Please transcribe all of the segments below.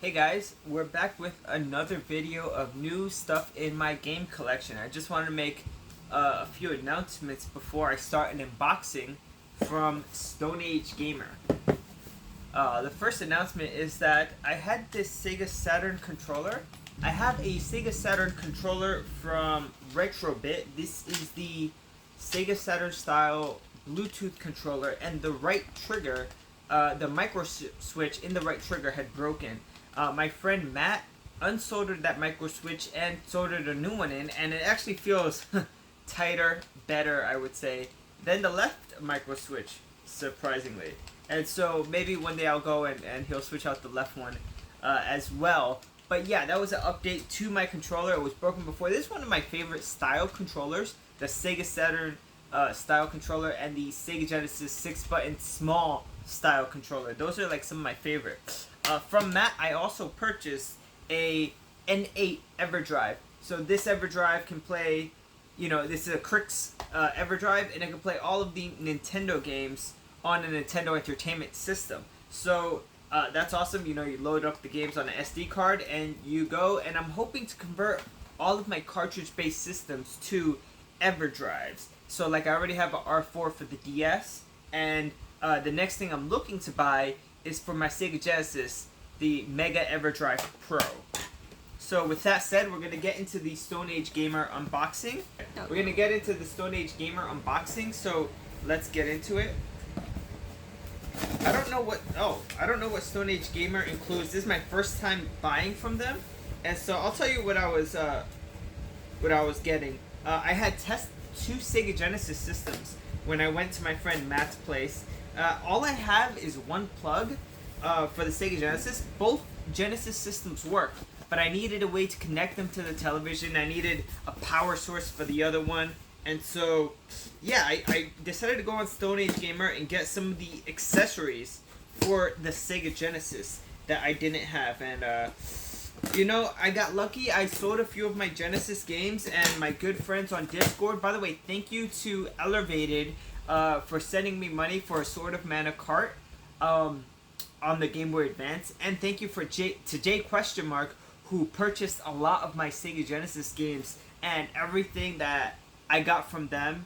Hey guys, we're back with another video of new stuff in my game collection. I just wanted to make a few announcements before I start an unboxing from Stone Age Gamer. The first announcement is that I had this Sega Saturn controller. I have a Sega Saturn controller from Retrobit. This is the Sega Saturn style Bluetooth controller, and the right trigger, the microswitch in the right trigger had broken. My friend Matt unsoldered that microswitch and soldered a new one in, and it actually feels tighter, better, I would say, than the left microswitch, surprisingly. And so maybe one day I'll go and he'll switch out the left one as well. But yeah, that was an update to my controller. It was broken before. This is one of my favorite style controllers, the Sega Saturn style controller and the Sega Genesis 6-button small style controller. Those are like some of my favorites. From Matt, I also purchased a N8 Everdrive. So this Everdrive can play, this is a Crix Everdrive, and it can play all of the Nintendo games on a Nintendo Entertainment System. So that's awesome. You load up the games on an SD card and you go, and I'm hoping to convert all of my cartridge-based systems to Everdrives. So like I already have an R4 for the DS, and the next thing I'm looking to buy is for my Sega Genesis, the Mega Everdrive Pro. So with that said, we're going to get into the Stone Age Gamer unboxing. We're going to get into the Stone Age Gamer unboxing, so let's get into it. I don't know what Stone Age Gamer includes. This is my first time buying from them, and so I'll tell you what I was getting. I had tested 2 Sega Genesis systems when I went to my friend Matt's place. All I have is one plug for the Sega Genesis. Both Genesis systems work, but I needed a way to connect them to the television. I needed a power source for the other one. And so, yeah, I decided to go on Stone Age Gamer and get some of the accessories for the Sega Genesis that I didn't have. And, I got lucky. I sold a few of my Genesis games, and my good friends on Discord. By the way, thank you to Ellervated for sending me money for a Sword of Mana cart on the Game Boy Advance. And thank you to JQuestionMark, who purchased a lot of my Sega Genesis games, and everything that I got from them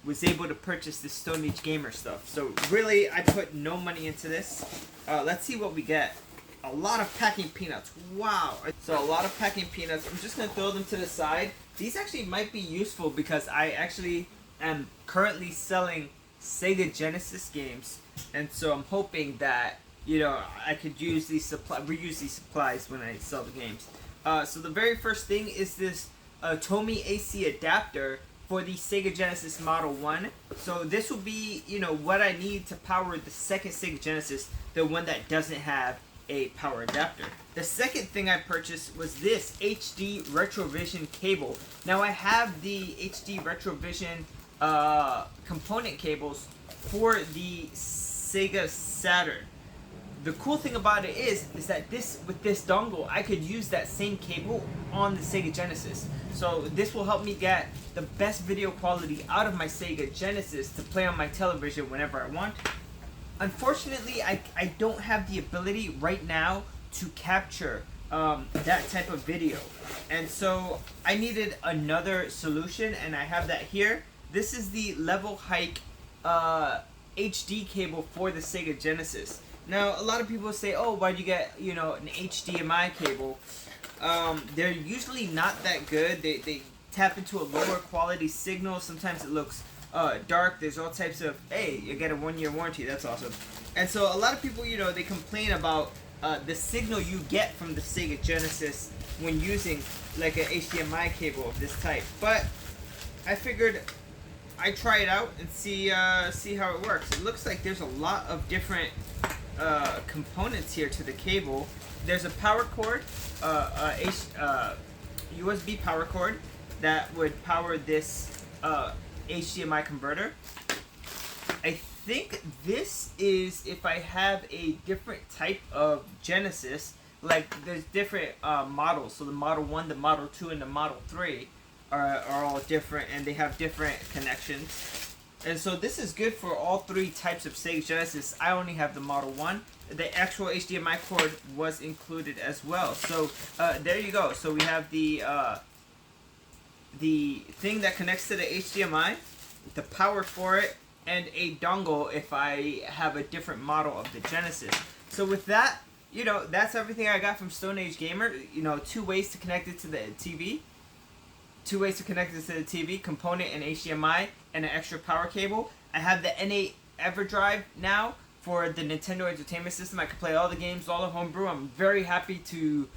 was able to purchase this Stone Age Gamer stuff. So really, I put no money into this. Let's see what we get. A lot of packing peanuts. Wow. So a lot of packing peanuts. I'm just going to throw them to the side. These actually might be useful because I actually am currently selling Sega Genesis games. And so I'm hoping that, I could reuse these supplies when I sell the games. So the very first thing is this Tomy AC adapter for the Sega Genesis Model 1. So this will be, what I need to power the second Sega Genesis, the one that doesn't have a power adapter. The second thing I purchased was this HDRetrovision cable. Now I have the HDRetrovision component cables for the Sega Saturn. The cool thing about it is that with this dongle, I could use that same cable on the Sega Genesis. So this will help me get the best video quality out of my Sega Genesis to play on my television whenever I want. Unfortunately, I don't have the ability right now to capture that type of video. And so I needed another solution, and I have that here. This is the Levelhike HD cable for the Sega Genesis. Now, a lot of people say, oh, why'd you get, an HDMI cable? They're usually not that good. They tap into a lower quality signal. Sometimes it looks dark. There's all types of, hey, you get a 1-year warranty. That's awesome. And so a lot of people, they complain about the signal you get from the Sega Genesis when using like a HDMI cable of this type. But I figured I'd try it out and see how it works. It looks like there's a lot of different components here to the cable. There's a power cord, USB power cord that would power this HDMI converter. I think this is if I have a different type of Genesis, like there's different models. So the Model 1, the Model 2, and the Model 3 are all different, and they have different connections. And so this is good for all three types of Sega Genesis. I only have the Model 1. The actual HDMI cord was included as well. So there you go. So we have the thing that connects to the HDMI, the power for it, and a dongle if I have a different model of the Genesis. So with that, you know, that's everything I got from Stone Age Gamer. You know, 2 ways to connect it to the TV. 2 ways to connect it to the TV, component and HDMI, and an extra power cable. I have the N8 Everdrive now for the Nintendo Entertainment System. I can play all the games, all the homebrew. I'm very happy to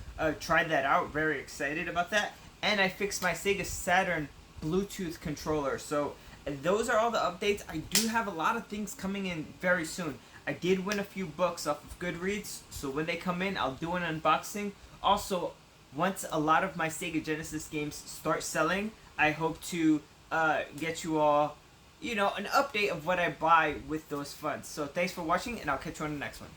try that out. Very excited about that. And I fixed my Sega Saturn Bluetooth controller. So those are all the updates. I do have a lot of things coming in very soon. I did win a few books off of Goodreads, so when they come in, I'll do an unboxing. Also, once a lot of my Sega Genesis games start selling, I hope to get you all, you know, an update of what I buy with those funds. So thanks for watching, and I'll catch you on the next one.